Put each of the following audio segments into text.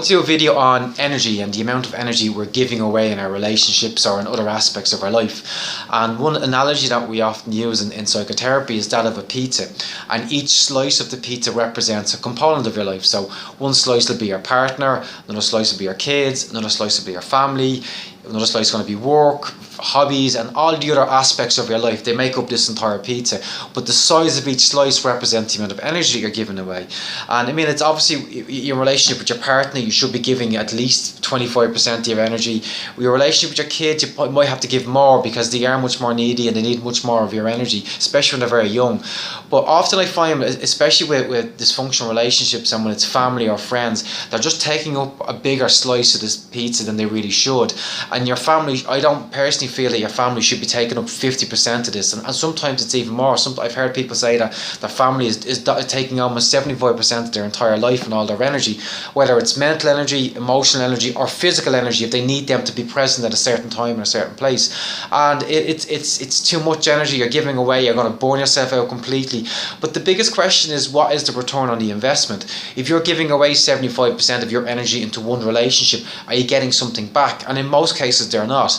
want to do a video on energy and the amount of energy we're giving away in our relationships or in other aspects of our life. And one analogy that we often use in psychotherapy is that of a pizza. And each slice of the pizza represents a component of your life. So one slice will be your partner, another slice will be your kids, another slice will be your family, another slice is going to be work, hobbies, and all the other aspects of your life. They make up this entire pizza, but the size of each slice represents the amount of energy you're giving away. And I mean, it's obviously your relationship with your partner, you should be giving at least 25% of your energy. With your relationship with your kids, you might have to give more because they are much more needy and they need much more of your energy, especially when they're very young. But often I find, especially with dysfunctional relationships and when it's family or friends, they're just taking up a bigger slice of this pizza than they really should. And your family, I don't personally feel that your family should be taking up 50% of this, and sometimes it's even more. I've heard people say that their family is taking almost 75% of their entire life and all their energy, whether it's mental energy, emotional energy, or physical energy, if they need them to be present at a certain time in a certain place. And it's too much energy you're giving away. You're going to burn yourself out completely. But the biggest question is, what is the return on the investment? If you're giving away 75% of your energy into one relationship, are you getting something back? And in most cases they're not.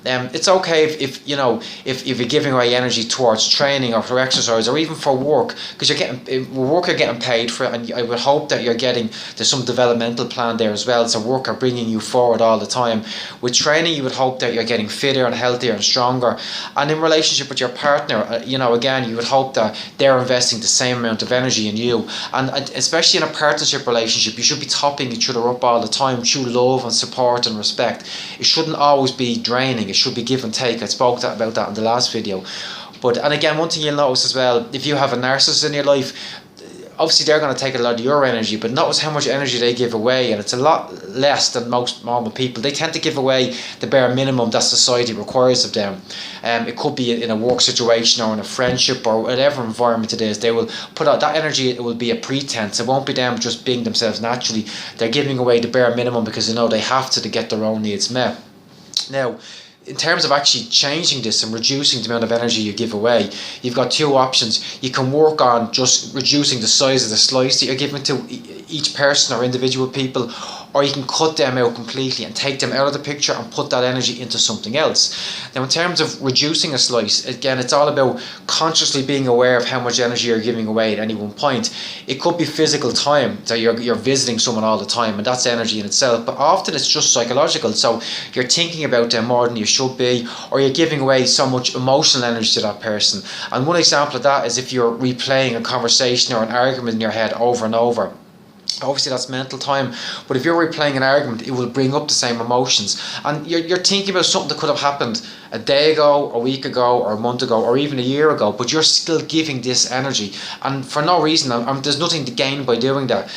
It's okay if you're giving away energy towards training or for exercise or even for work, because you're getting paid for it, and I would hope that there's some developmental plan there as well, so work are bringing you forward all the time. With training, you would hope that you're getting fitter and healthier and stronger. And in relationship with your partner, again, you would hope that they're investing the same amount of energy in you. And especially in a partnership relationship, you should be topping each other up all the time through love and support and respect. It shouldn't always be draining. It should be give and take. I spoke about that in the last video. And again, one thing you'll notice as well, if you have a narcissist in your life, obviously they're going to take a lot of your energy, but notice how much energy they give away, and it's a lot less than most normal people. They tend to give away the bare minimum that society requires of them. It could be in a work situation or in a friendship or whatever environment it is. They will put out that energy. It will be a pretense. It won't be them just being themselves naturally. They're giving away the bare minimum because they have to get their own needs met. Now, in terms of actually changing this and reducing the amount of energy you give away, you've got two options. You can work on just reducing the size of the slice that you're giving to each person or individual people, or you can cut them out completely and take them out of the picture and put that energy into something else. Now, in terms of reducing a slice, again, it's all about consciously being aware of how much energy you're giving away at any one point. It could be physical time, that you're visiting someone all the time, and that's energy in itself, but often it's just psychological. So you're thinking about them more than you should be, or you're giving away so much emotional energy to that person. And one example of that is if you're replaying a conversation or an argument in your head over and over. Obviously that's mental time, but if you're replaying an argument, it will bring up the same emotions, and you're thinking about something that could have happened a day ago, a week ago, or a month ago, or even a year ago, but you're still giving this energy, and for no reason. There's nothing to gain by doing that.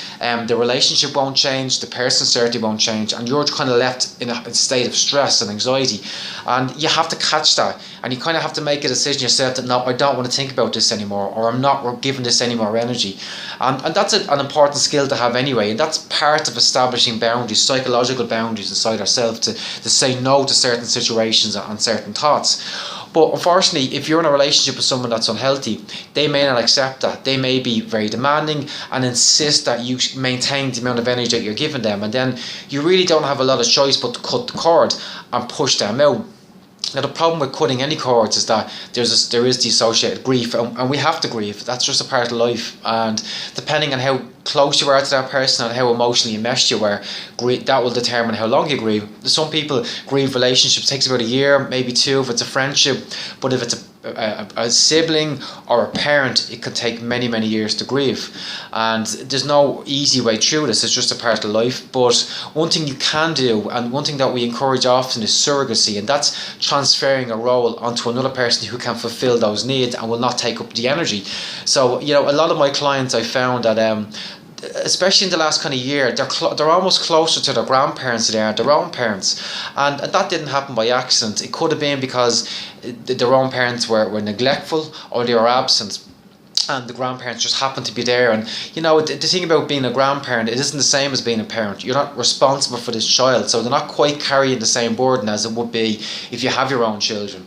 The relationship won't change, the person certainly won't change, and you're kind of left in a state of stress and anxiety. And you have to catch that, and you kind of have to make a decision yourself that no, I don't want to think about this anymore, or I'm not giving this any more energy. And that's an important skill to have anyway, and that's part of establishing boundaries, psychological boundaries inside ourselves, to say no to certain situations and certain thoughts. But unfortunately, if you're in a relationship with someone that's unhealthy, they may not accept that. They may be very demanding and insist that you maintain the amount of energy that you're giving them, and then you really don't have a lot of choice but to cut the cord and push them out. Now, the problem with cutting any cords is that there is the associated grief, and we have to grieve. That's just a part of life, and depending on how close you are to that person and how emotionally enmeshed you are, that will determine how long you grieve. Some people grieve relationships, takes about a year, maybe two if it's a friendship, but if it's a sibling or a parent, it can take many, many years to grieve. And there's no easy way through this. It's just a part of life. But one thing you can do, and one thing that we encourage often, is surrogacy, and that's transferring a role onto another person who can fulfill those needs and will not take up the energy. So a lot of my clients, I found that especially in the last kind of year, they're almost closer to their grandparents than they are their own parents, and that didn't happen by accident. It could have been because their own parents were neglectful or they were absent. and the grandparents just happen to be there. And the thing about being a grandparent, it isn't the same as being a parent. You're not responsible for this child, so they're not quite carrying the same burden as it would be if you have your own children.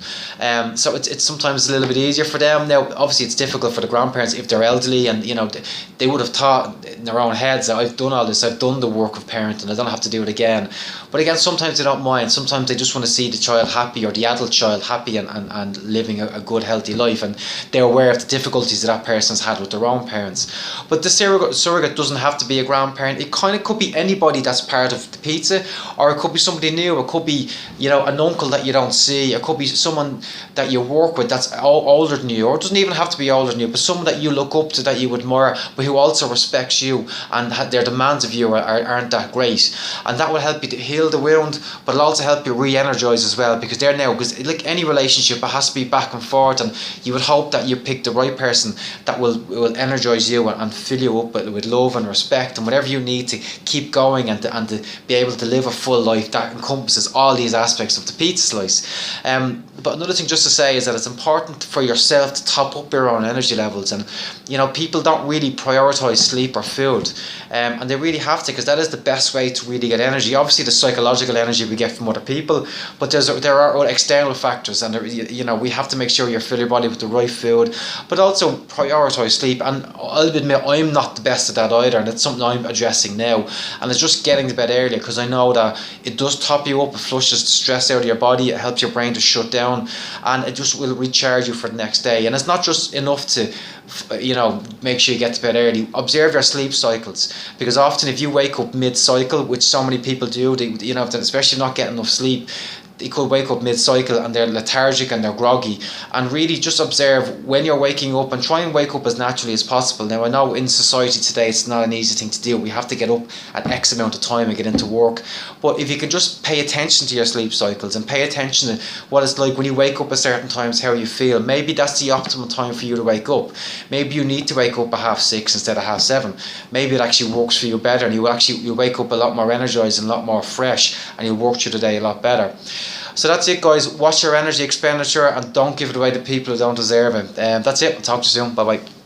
So it's sometimes a little bit easier for them. Now obviously it's difficult for the grandparents if they're elderly, and they would have thought in their own heads that I've done all this, I've done the work of parenting, I don't have to do it again. But again, sometimes they don't mind. Sometimes they just want to see the child happy, or the adult child happy, and living a good healthy life, and they're aware of the difficulties that person's had with their own parents. But the surrogate doesn't have to be a grandparent. It kind of could be anybody that's part of the pizza, or it could be somebody new. It could be an uncle that you don't see. It could be someone that you work with that's older than you, or it doesn't even have to be older than you, but someone that you look up to, that you admire, but who also respects you, and their demands of you aren't that great. And that will help you to heal the wound, but it'll also help you re-energize as well, because like any relationship, it has to be back and forth, and you would hope that you pick the right person that will energize you and fill you up with love and respect and whatever you need to keep going, and to be able to live a full life that encompasses all these aspects of the pizza slice. But another thing just to say is that it's important for yourself to top up your own energy levels. And people don't really prioritize sleep or food, and they really have to, because that is the best way to really get energy. Obviously the psychological energy we get from other people, but there are external factors, and we have to make sure you fill your body with the right food, but also prioritize sleep. And I'll admit I'm not the best at that either, and it's something I'm addressing now. And it's just getting to bed earlier, because I know that it does top you up, it flushes the stress out of your body, it helps your brain to shut down, and it just will recharge you for the next day. And it's not just enough to make sure you get to bed early. Observe your sleep cycles, because often if you wake up mid-cycle, which so many people do, especially not getting enough sleep, they could wake up mid-cycle and they're lethargic and they're groggy. And really just observe when you're waking up, and try and wake up as naturally as possible. Now I know in society today it's not an easy thing to do. We have to get up at X amount of time and get into work. But if you can just pay attention to your sleep cycles, and pay attention to what it's like when you wake up at certain times, how you feel, maybe that's the optimal time for you to wake up. Maybe you need to wake up at 6:30 instead of 7:30. Maybe it actually works for you better, and you wake up a lot more energized and a lot more fresh, and you'll work through the day a lot better. So that's it, guys. Watch your energy expenditure, and don't give it away to people who don't deserve it. That's it. I'll talk to you soon. Bye bye.